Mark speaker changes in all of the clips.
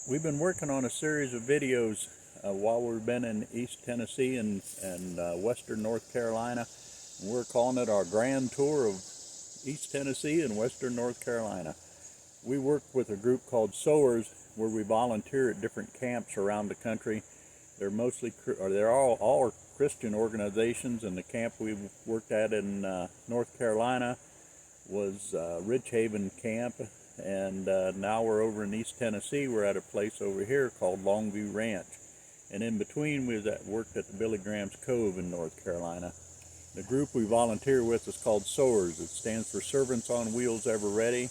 Speaker 1: We've been working on a series of videos while we've been in East Tennessee and Western North Carolina. We're calling it our grand tour of East Tennessee and Western North Carolina. We work with a group called Sowers, where we volunteer at different camps around the country. They're all Christian organizations, and the camp we worked at in North Carolina was Ridgehaven Camp, and now we're over in East Tennessee. We're at a place over here called Longview Ranch, and in between we worked at the Billy Graham's Cove in North Carolina. The group we volunteer with is called Sowers. It stands for Servants on Wheels Ever Ready,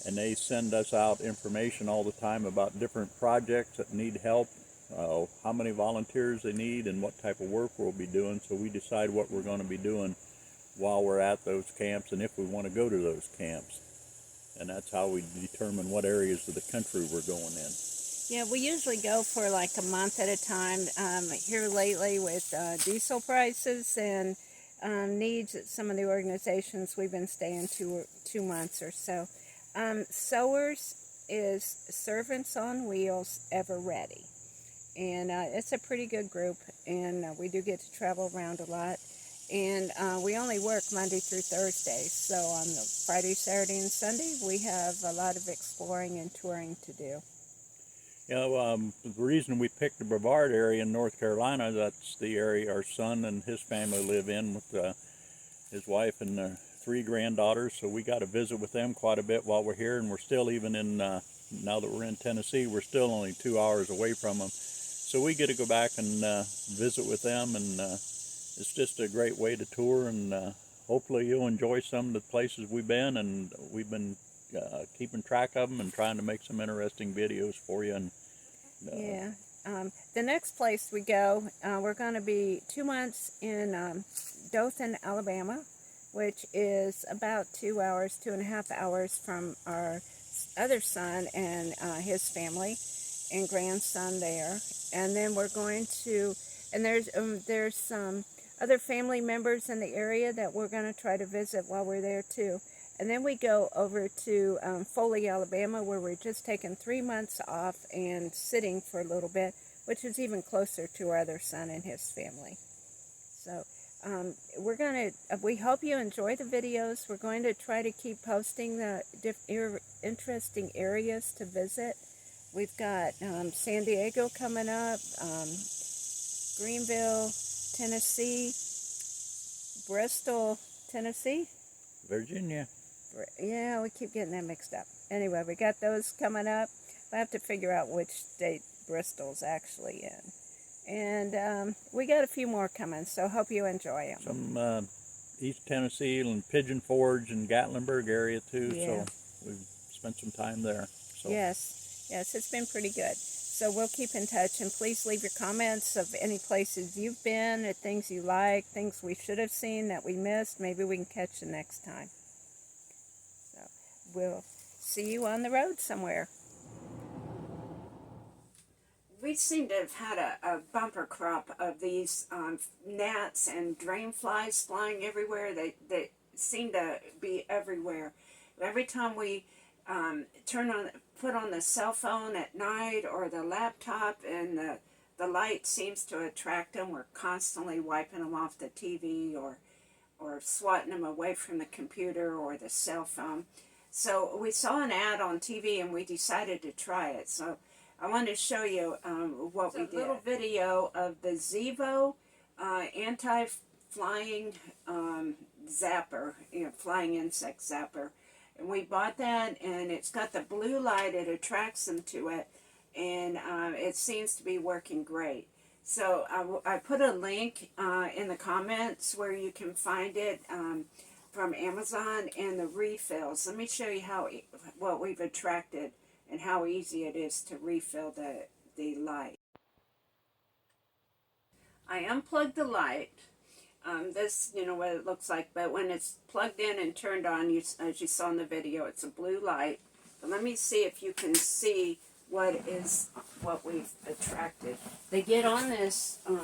Speaker 1: and they send us out information all the time about different projects that need help, how many volunteers they need, and what type of work we'll be doing, so we decide what we're going to be doing while we're at those camps and if we want to go to those camps. And that's how we determine what areas of the country we're going in.
Speaker 2: Yeah, we usually go for like a month at a time. Here lately with diesel prices and needs at some of the organizations, we've been staying two months or so. Sowers is Servants on Wheels Ever Ready. And it's a pretty good group, and we do get to travel around a lot. And we only work Monday through Thursday, so on the Friday, Saturday, and Sunday, we have a lot of exploring and touring to do.
Speaker 1: You know, the reason we picked the Brevard area in North Carolina, that's the area our son and his family live in with his wife and 3 granddaughters, so we got to visit with them quite a bit while we're here, and we're still even in, now that we're in Tennessee, we're still only 2 hours away from them. So we get to go back and visit with them, and it's just a great way to tour, and hopefully you'll enjoy some of the places we've been, and we've been keeping track of them and trying to make some interesting videos for you. And
Speaker 2: yeah, the next place we go, we're going to be 2 months in Dothan, Alabama, which is about 2.5 hours from our other son and his family and grandson there. And then we're going to, and there's some other family members in the area that we're going to try to visit while we're there too. And then we go over to Foley, Alabama, where we're just taking 3 months off and sitting for a little bit, which is even closer to our other son and his family. So we hope you enjoy the videos. We're going to try to keep posting the interesting areas to visit. We've got San Diego coming up, Greenville, Tennessee, Bristol, Tennessee,
Speaker 1: Virginia.
Speaker 2: Yeah, we keep getting that mixed up. Anyway, we got those coming up. We'll have to figure out which state Bristol's actually in. And we got a few more coming, so hope you enjoy them.
Speaker 1: Some East Tennessee and Pigeon Forge and Gatlinburg area too,
Speaker 2: yeah.
Speaker 1: So we've spent some time there. So.
Speaker 2: Yes, it's been pretty good. So we'll keep in touch, and please leave your comments of any places you've been, or things you like, things we should have seen that we missed. Maybe we can catch you next time. So we'll see you on the road somewhere. We seem to have had a bumper crop of these gnats and dragonflies flying everywhere. They seem to be everywhere. Every time we put on the cell phone at night or the laptop, and the light seems to attract them, we're constantly wiping them off the TV or swatting them away from the computer or the cell phone. So we saw an ad on TV and we decided to try it. So I wanted to show you what we did. A little video of the Zevo anti-flying zapper, flying insect zapper. And we bought that, and it's got the blue light. It attracts them to it, and it seems to be working great. So I put a link in the comments where you can find it from Amazon, and the refills. Let me show you what we've attracted and how easy it is to refill the light. I unplugged the light. This, what it looks like, but when it's plugged in and turned on, as you saw in the video, it's a blue light. But let me see if you can see what we've attracted. They get on this, let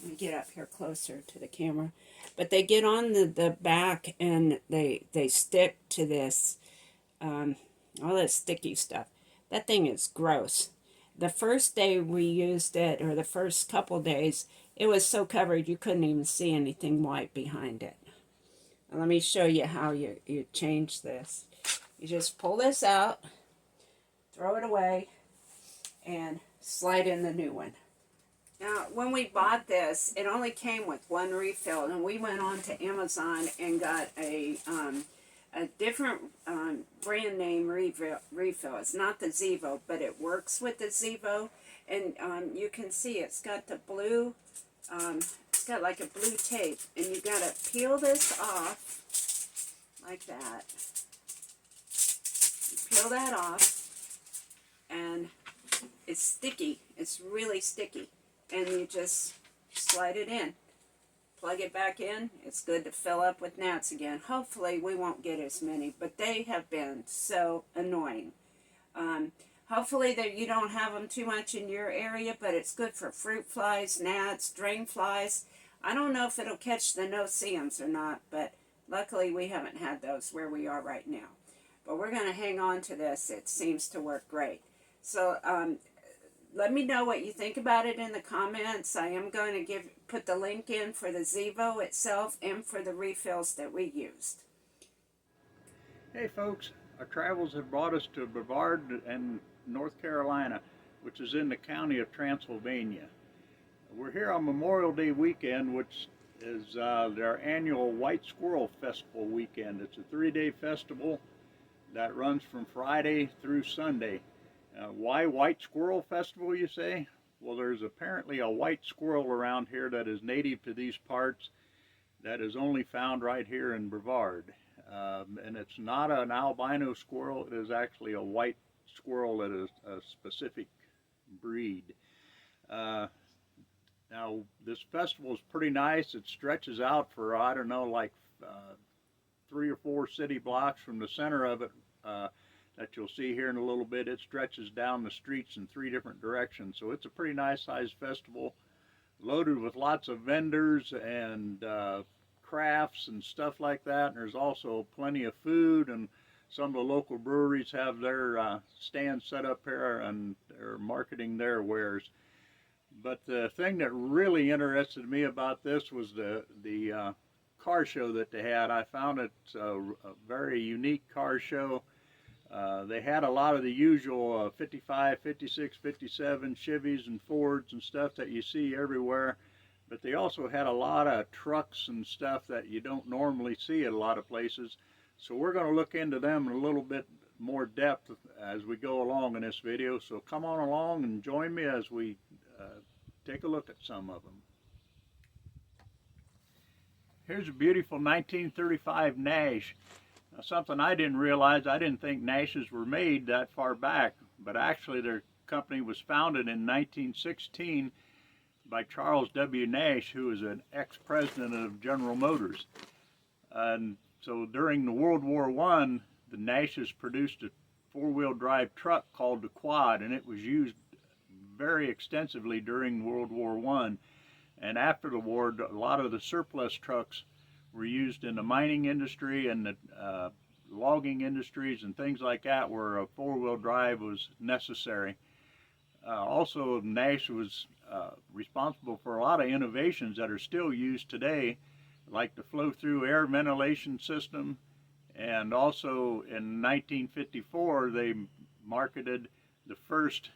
Speaker 2: me get up here closer to the camera, but they get on the back, and they stick to this, all that sticky stuff. That thing is gross. the first day we used it, or the first couple days, it was so covered you couldn't even see anything white behind it. Now, let me show you how you change this. You just pull this out, throw it away, and slide in the new one. Now, when we bought this, it only came with one refill, and we went on to Amazon and got a different brand name refill. It's not the Zevo, but it works with the Zevo, and you can see it's got the blue, it's got like a blue tape, and you got to peel this off like that. You peel that off, and it's sticky. It's really sticky. And you just slide it in, plug it back in. It's good to fill up with gnats again. Hopefully we won't get as many, but they have been so annoying. Hopefully that you don't have them too much in your area, but it's good for fruit flies, gnats, drain flies. I don't know if it'll catch the no-see-ums or not, but luckily we haven't had those where we are right now. But we're going to hang on to this. It seems to work great. So let me know what you think about it in the comments. I am going to put the link in for the Zevo itself and for the refills that we used.
Speaker 1: Hey folks, our travels have brought us to Brevard and North Carolina, which is in the county of Transylvania. We're here on Memorial Day weekend, which is their annual White Squirrel Festival weekend. It's a 3-day festival that runs from Friday through Sunday. Why White Squirrel Festival, you say? Well, there's apparently a white squirrel around here that is native to these parts that is only found right here in Brevard. And it's not an albino squirrel. It is actually a white squirrel that is a specific breed. Now, this festival is pretty nice. It stretches out for, I don't know, like 3 or 4 city blocks from the center of it. That you'll see here in a little bit. It stretches down the streets in 3 different directions. So it's a pretty nice sized festival, loaded with lots of vendors and crafts and stuff like that. And there's also plenty of food, and some of the local breweries have their stands set up here and they're marketing their wares. But the thing that really interested me about this was the car show that they had. I found it a very unique car show. They had a lot of the usual 55, 56, 57 Chevys and Fords and stuff that you see everywhere, but they also had a lot of trucks and stuff that you don't normally see at a lot of places. So we're going to look into them in a little bit more depth as we go along in this video. So come on along and join me as we take a look at some of them. Here's a beautiful 1935 Nash. Now, something I didn't realize, I didn't think Nashes were made that far back, but actually their company was founded in 1916 by Charles W. Nash, who was an ex-president of General Motors. And so during the World War I, the Nashes produced a 4-wheel drive truck called the Quad, and it was used very extensively during World War I. And after the war, a lot of the surplus trucks were used in the mining industry and the logging industries and things like that, where a 4-wheel drive was necessary. Also, Nash was responsible for a lot of innovations that are still used today, like the flow-through air ventilation system. And also in 1954, they marketed the first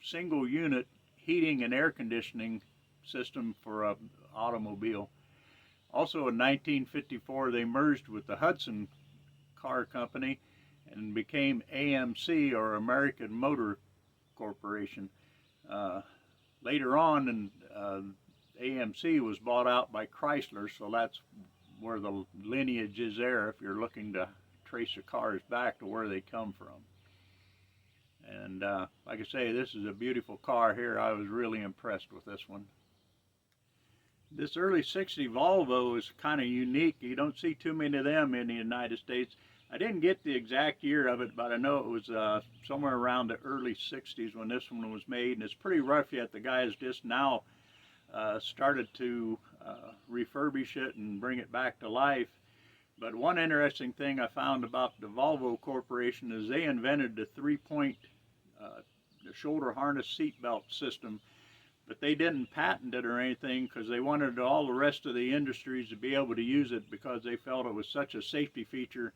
Speaker 1: single unit heating and air conditioning system for an automobile. Also in 1954, they merged with the Hudson Car Company and became AMC, or American Motor Corporation. Later on, AMC was bought out by Chrysler, so that's where the lineage is there if you're looking to trace the cars back to where they come from. And like I say, this is a beautiful car here. I was really impressed with this one. This early 60 Volvo is kind of unique. You don't see too many of them in the United States. I didn't get the exact year of it, but I know it was somewhere around the early 60s when this one was made, and it's pretty rough yet. The guys just now started to refurbish it and bring it back to life. But one interesting thing I found about the Volvo Corporation is they invented the 3-point shoulder harness seatbelt system, but they didn't patent it or anything because they wanted all the rest of the industries to be able to use it, because they felt it was such a safety feature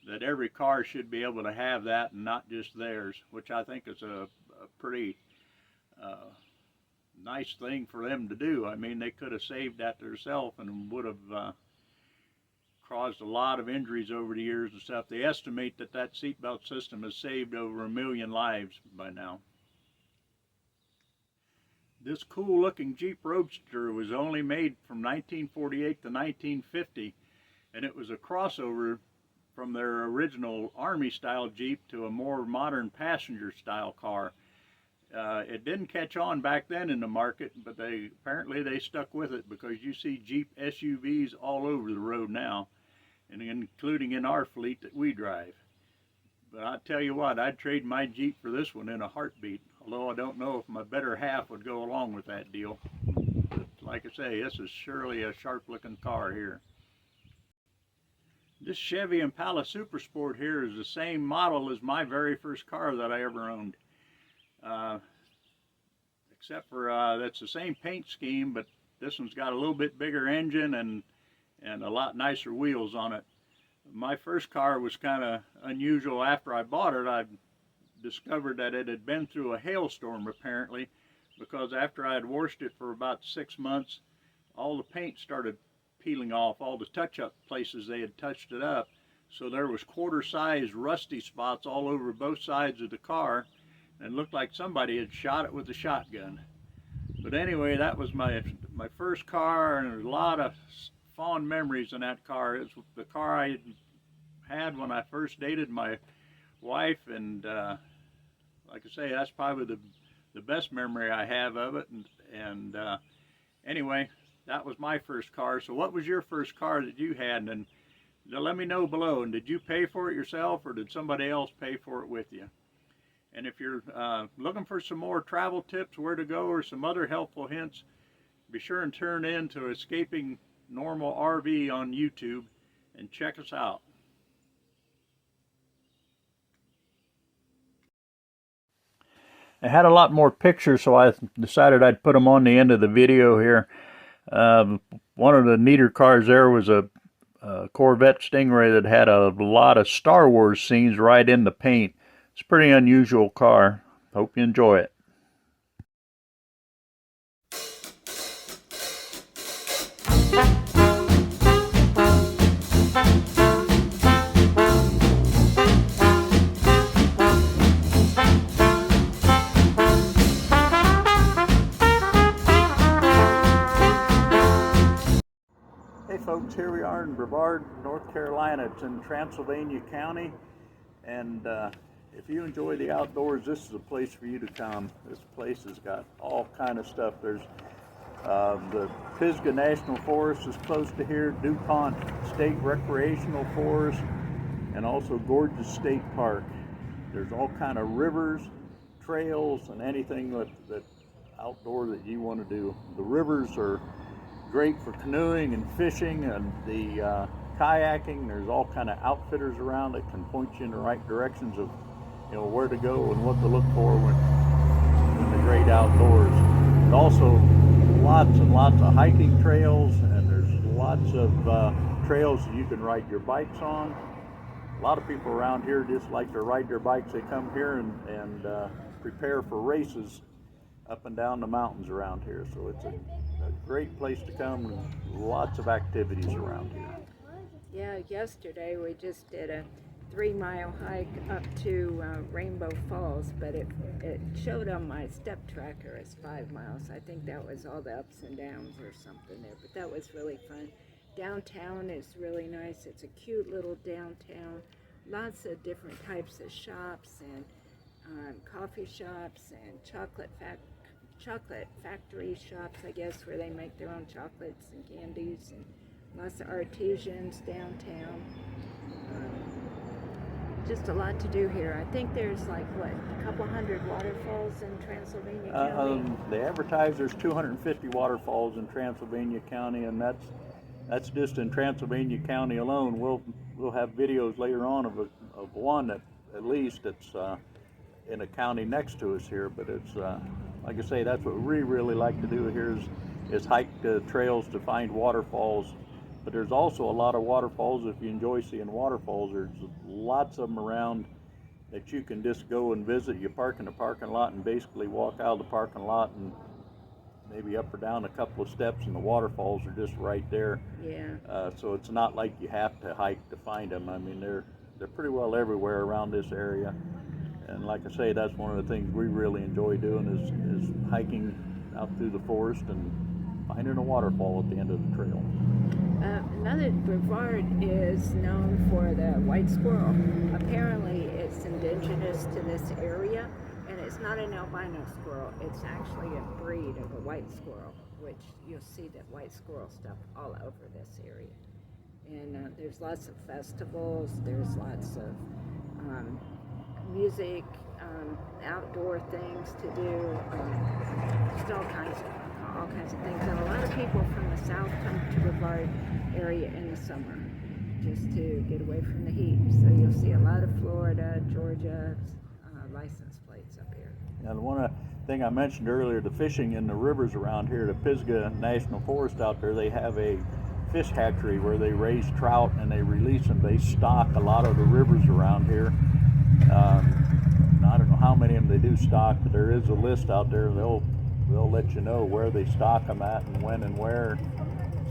Speaker 1: that every car should be able to have that and not just theirs, which I think is a pretty nice thing for them to do. I mean, they could have saved that themselves and would have caused a lot of injuries over the years and stuff. They estimate that that seatbelt system has saved over 1 million lives by now. This cool looking Jeep Roadster was only made from 1948 to 1950, and it was a crossover from their original Army style Jeep to a more modern passenger style car. It didn't catch on back then in the market, but apparently they stuck with it, because you see Jeep SUVs all over the road now, and including in our fleet that we drive. But I tell you what, I'd trade my Jeep for this one in a heartbeat, although I don't know if my better half would go along with that deal. But like I say, this is surely a sharp looking car here. This Chevy Impala Super Sport here is the same model as my very first car that I ever owned. Except for that's the same paint scheme, but this one's got a little bit bigger engine and a lot nicer wheels on it. My first car was kind of unusual. After I bought it, I discovered that it had been through a hailstorm apparently, because after I had washed it for about 6 months, all the paint started peeling off, all the touch-up places they had touched it up. So there was quarter-sized rusty spots all over both sides of the car, and it looked like somebody had shot it with a shotgun. But anyway, that was my first car, and a lot of fond memories in that car. It's the car I had when I first dated my wife, and like I say, that's probably the best memory I have of it. And anyway, that was my first car. So what was your first car that you had? And let me know below. And did you pay for it yourself, or did somebody else pay for it with you? And if you're looking for some more travel tips, where to go, or some other helpful hints, be sure and turn in to Escaping Normal RV on YouTube and check us out. I had a lot more pictures, so I decided I'd put them on the end of the video here. One of the neater cars there was a Corvette Stingray that had a lot of Star Wars scenes right in the paint. It's a pretty unusual car. Hope you enjoy it. Hey folks, here we are in Brevard, North Carolina. It's in Transylvania County, and if you enjoy the outdoors, this is a place for you to come. This place has got all kind of stuff. There's the Pisgah National Forest is close to here, DuPont State Recreational Forest, and also Gorgeous State Park. There's all kind of rivers, trails, and anything that outdoor that you want to do. The rivers are great for canoeing and fishing, and the kayaking. There's all kind of outfitters around that can point you in the right directions of, you know, where to go and what to look for when in the great outdoors. And also lots and lots of hiking trails, and there's lots of trails that you can ride your bikes on. A lot of people around here just like to ride their bikes. They come here and prepare for races up and down the mountains around here. So it's a great place to come, and lots of activities around here.
Speaker 2: Yeah, yesterday we just did a 3-mile hike up to Rainbow Falls, but it showed on my step tracker as 5 miles. I think that was all the ups and downs or something there, but that was really fun. Downtown is really nice. It's a cute little downtown. Lots of different types of shops and coffee shops and chocolate factory shops, I guess, where they make their own chocolates and candies, and lots of artisans downtown. Just a lot to do here. I think there's like, what, a couple hundred waterfalls in Transylvania County?
Speaker 1: They advertise there's 250 waterfalls in Transylvania County, and that's just in Transylvania County alone. We'll have videos later on of one that at least it's in a county next to us here, but it's like I say, that's what we really like to do here is hike the trails to find waterfalls. But there's also a lot of waterfalls. If you enjoy seeing waterfalls, there's lots of them around that you can just go and visit. You park in the parking lot and basically walk out of the parking lot and maybe up or down a couple of steps, and the waterfalls are just right there.
Speaker 2: Yeah.
Speaker 1: So it's not like you have to hike to find them. I mean, they're pretty well everywhere around this area. And like I say, that's one of the things we really enjoy doing is hiking out through the forest and finding a waterfall at the end of the trail.
Speaker 2: Another Brevard is known for the white squirrel. Apparently it's indigenous to this area, and it's not an albino squirrel. It's actually a breed of a white squirrel, which you'll see that white squirrel stuff all over this area. And there's lots of festivals, there's lots of music, outdoor things to do, just all kinds of things. And a lot of people from the south come to Brevard area in the summer just to get away from the heat. So you'll see a lot of Florida, Georgia license plates up here.
Speaker 1: Now, the one thing I mentioned earlier, the fishing in the rivers around here, the Pisgah National Forest out there, they have a fish hatchery where they raise trout and they release them. They stock a lot of the rivers around here. I don't know how many of them they do stock, but there is a list out there. They'll let you know where they stock them at and when and where.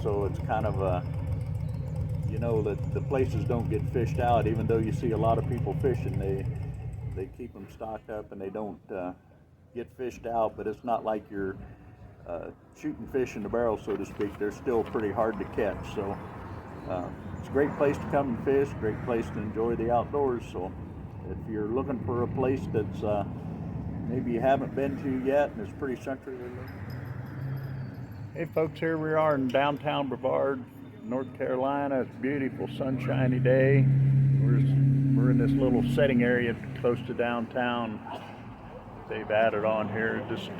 Speaker 1: So it's kind of a, you know, that the places don't get fished out, even though you see a lot of people fishing. They keep them stocked up and they don't get fished out, but it's not like you're shooting fish in the barrel, so to speak. They're still pretty hard to catch. So it's a great place to come and fish, great place to enjoy the outdoors. So if you're looking for a place that's maybe you haven't been to yet and it's pretty centrally located. Hey folks, here we are in downtown Brevard, North Carolina. It's a beautiful sunshiny day. We're in this little setting area close to downtown. They've added on here just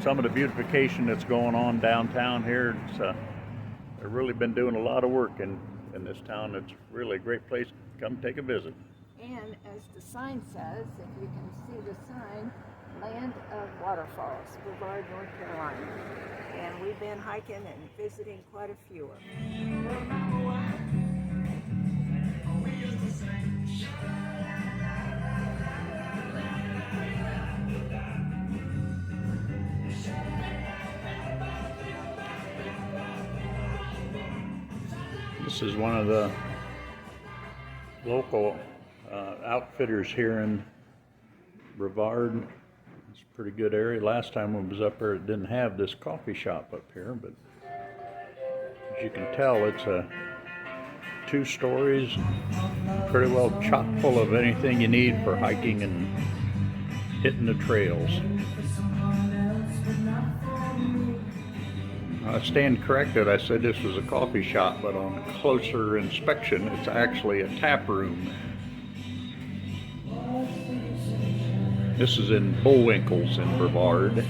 Speaker 1: some of the beautification that's going on downtown here. They've really been doing a lot of work in this town. It's really a great place to come take a visit.
Speaker 2: And as the sign says, if you can see the sign, Land of Waterfalls, Brevard, North Carolina. And we've been hiking and visiting quite a few of them.
Speaker 1: This is one of the local outfitters here in Brevard. It's a pretty good area. Last time I was up there, it didn't have this coffee shop up here, but as you can tell, it's 2 stories, pretty well chock full of anything you need for hiking and hitting the trails. I stand corrected. I said this was a coffee shop, but on closer inspection, it's actually a tap room. This is in Bullwinkles in Brevard.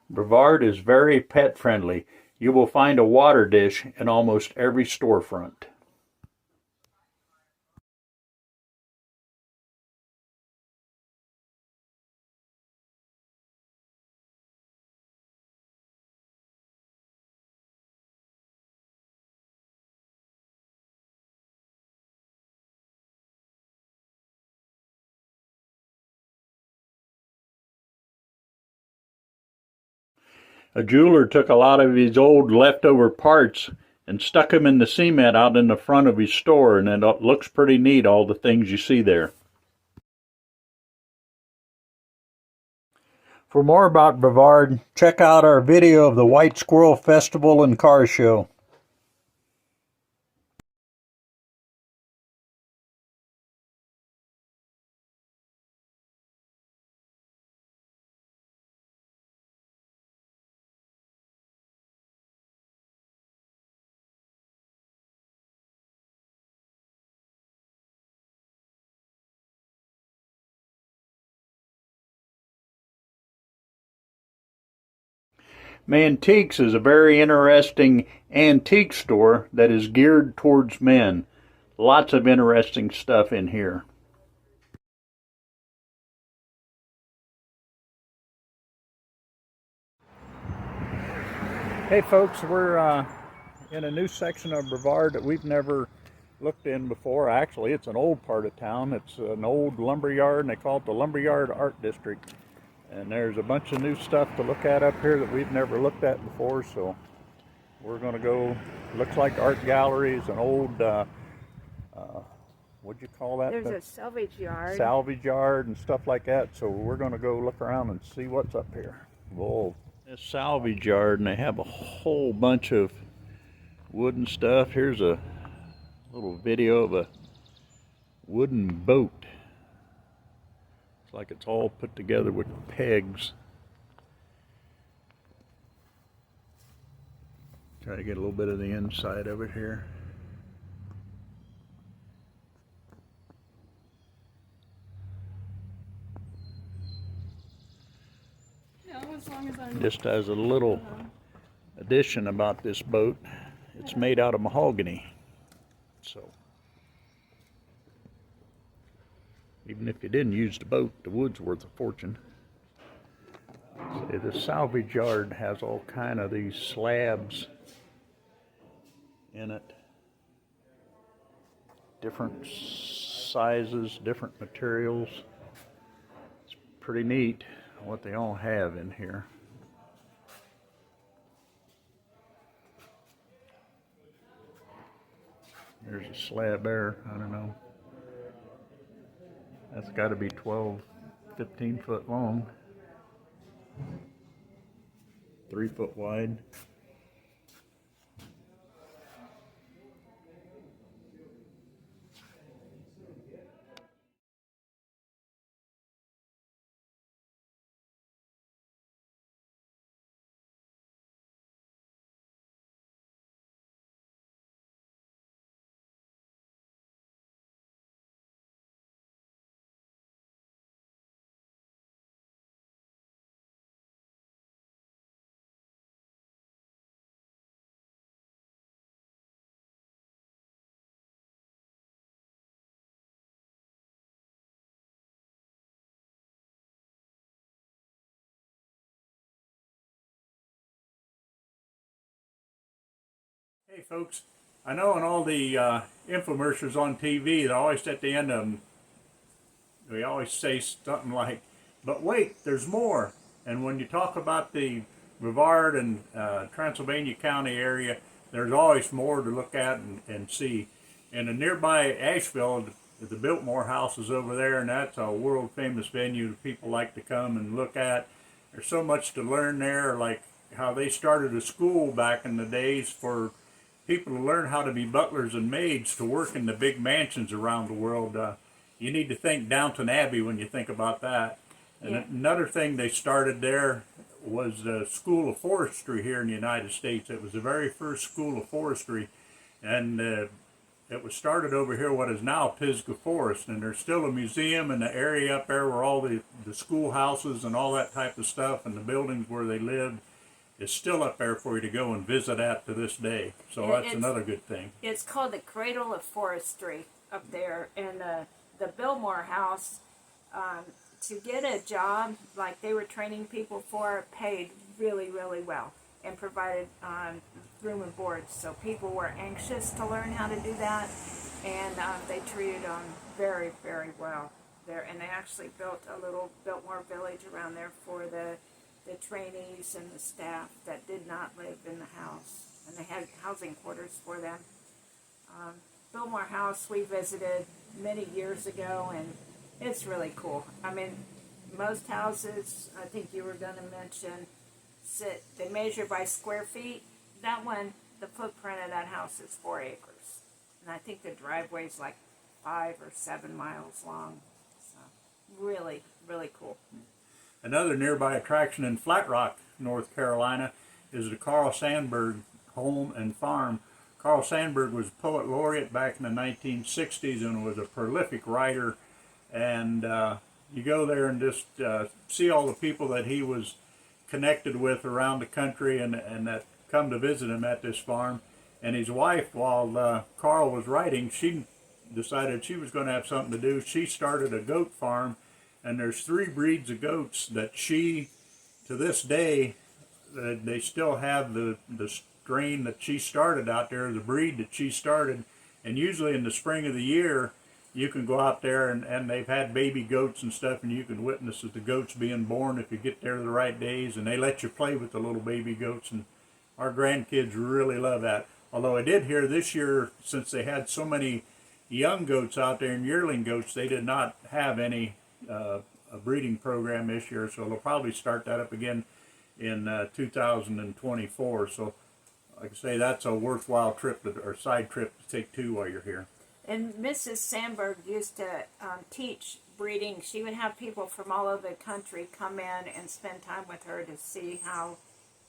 Speaker 1: Brevard is very pet friendly. You will find a water dish in almost every storefront. A jeweler took a lot of his old leftover parts and stuck them in the cement out in the front of his store, and it looks pretty neat, all the things you see there. For more about Brevard, check out our video of the White Squirrel Festival and Car Show. Mantiques is a very interesting antique store that is geared towards men. Lots of interesting stuff in here. Hey folks, we're in a new section of Brevard that we've never looked in before. Actually, it's an old part of town. It's an old lumber yard, and they call it the Lumberyard Art District. And there's a bunch of new stuff to look at up here that we've never looked at before, so we're going to go. Looks like art galleries, an old, what'd you call that?
Speaker 2: There's a salvage yard.
Speaker 1: Salvage yard and stuff like that, so we're going to go look around and see what's up here. Whoa. This salvage yard, and they have a whole bunch of wooden stuff. Here's a little video of a wooden boat. It's like it's all put together with pegs. Try to get a little bit of the inside of it here.
Speaker 2: As long as I'm
Speaker 1: Just as a little addition about this boat, it's made out of mahogany. So even if you didn't use the boat, the wood's worth a fortune. See, the salvage yard has all kind of these slabs in it. Different sizes, different materials. It's pretty neat what they all have in here. There's a slab there, I don't know. That's got to be 12, 15 foot long. 3 foot wide. Hey folks, I know in all the infomercials on TV, they always at the end of them, they always say something like, but wait, there's more. And when you talk about the Brevard and Transylvania County area, there's always more to look at and see. And in nearby Asheville, the Biltmore House is over there, and that's a world famous venue that people like to come and look at. There's so much to learn there, like how they started a school back in the days for people to learn how to be butlers and maids to work in the big mansions around the world. You need to think Downton Abbey when you think about that. And
Speaker 2: Yeah.
Speaker 1: Another thing they started there was the School of Forestry here in the United States. It was the very first School of Forestry, and it was started over here what is now Pisgah Forest, and there's still a museum in the area up there where all the schoolhouses and all that type of stuff and the buildings where they lived is still up there for you to go and visit at to this day. So that's another good thing.
Speaker 2: It's called the Cradle of Forestry up there, and the Biltmore House, to get a job like they were training people for, paid really, really well and provided room and board. So people were anxious to learn how to do that, and they treated them very, very well there. And they actually built a little Biltmore village around there for the trainees and the staff that did not live in the house, and they had housing quarters for them. Biltmore House we visited many years ago, and it's really cool. I mean, most houses, I think you were going to mention, they measure by square feet. That one, the footprint of that house is 4 acres, and I think the driveway's like 5 or 7 miles long. So really, really cool.
Speaker 1: Another nearby attraction in Flat Rock, North Carolina, is the Carl Sandburg home and farm. Carl Sandburg was poet laureate back in the 1960s and was a prolific writer. And you go there and just see all the people that he was connected with around the country and that come to visit him at this farm. And his wife, while Carl was writing, she decided she was going to have something to do. She started a goat farm, and there's 3 breeds of goats that she, to this day, they still have the strain that she started out there, the breed that she started. And usually in the spring of the year, you can go out there and they've had baby goats and stuff, and you can witness the goats being born if you get there the right days, and they let you play with the little baby goats, and our grandkids really love that. Although I did hear this year, since they had so many young goats out there and yearling goats, they did not have any a breeding program this year, so they'll probably start that up again in 2024. So like I say, that's a worthwhile trip or side trip to take too while you're here.
Speaker 2: And Mrs. Sandberg used to teach breeding. She would have people from all over the country come in and spend time with her to see how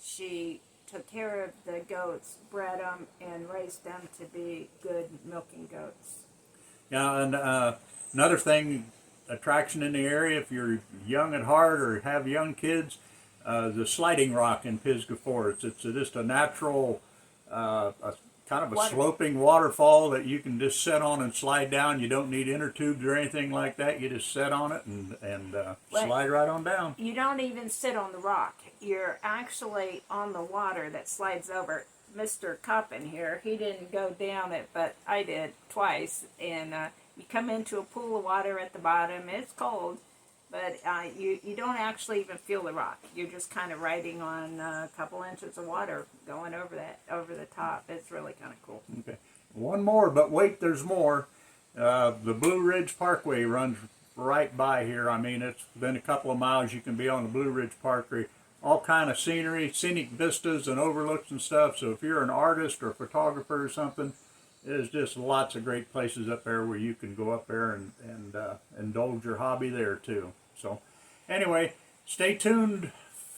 Speaker 2: she took care of the goats, bred them, and raised them to be good milking goats.
Speaker 1: Yeah, and another thing, attraction in the area, if you're young at heart or have young kids, the sliding rock in Pisgah Forest. It's just a natural, kind of a sloping waterfall that you can just sit on and slide down. You don't need inner tubes or anything like that. You just sit on it and slide right on down.
Speaker 2: You don't even sit on the rock. You're actually on the water that slides over. Mr. Coppin here, he didn't go down it, but I did twice. And you come into a pool of water at the bottom. It's cold, but you don't actually even feel the rock. You're just kind of riding on a couple inches of water going over the top. It's really kind of cool.
Speaker 1: Okay, one more, but wait, there's more. The Blue Ridge Parkway runs right by here. I mean, it's been a couple of miles. You can be on the Blue Ridge Parkway. All kind of scenery, scenic vistas and overlooks and stuff. So if you're an artist or a photographer or something, there's just lots of great places up there where you can go up there and indulge your hobby there too. So anyway, stay tuned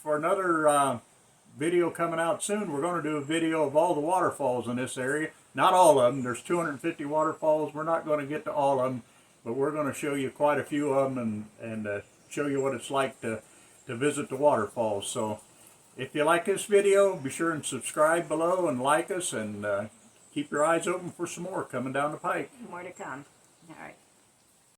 Speaker 1: for another video coming out soon. We're going to do a video of all the waterfalls in this area. Not all of them. There's 250 waterfalls. We're not going to get to all of them, but we're going to show you quite a few of them and show you what it's like to visit the waterfalls. So if you like this video, be sure and subscribe below and like us, and keep your eyes open for some more coming down the pike.
Speaker 2: More to come. All right.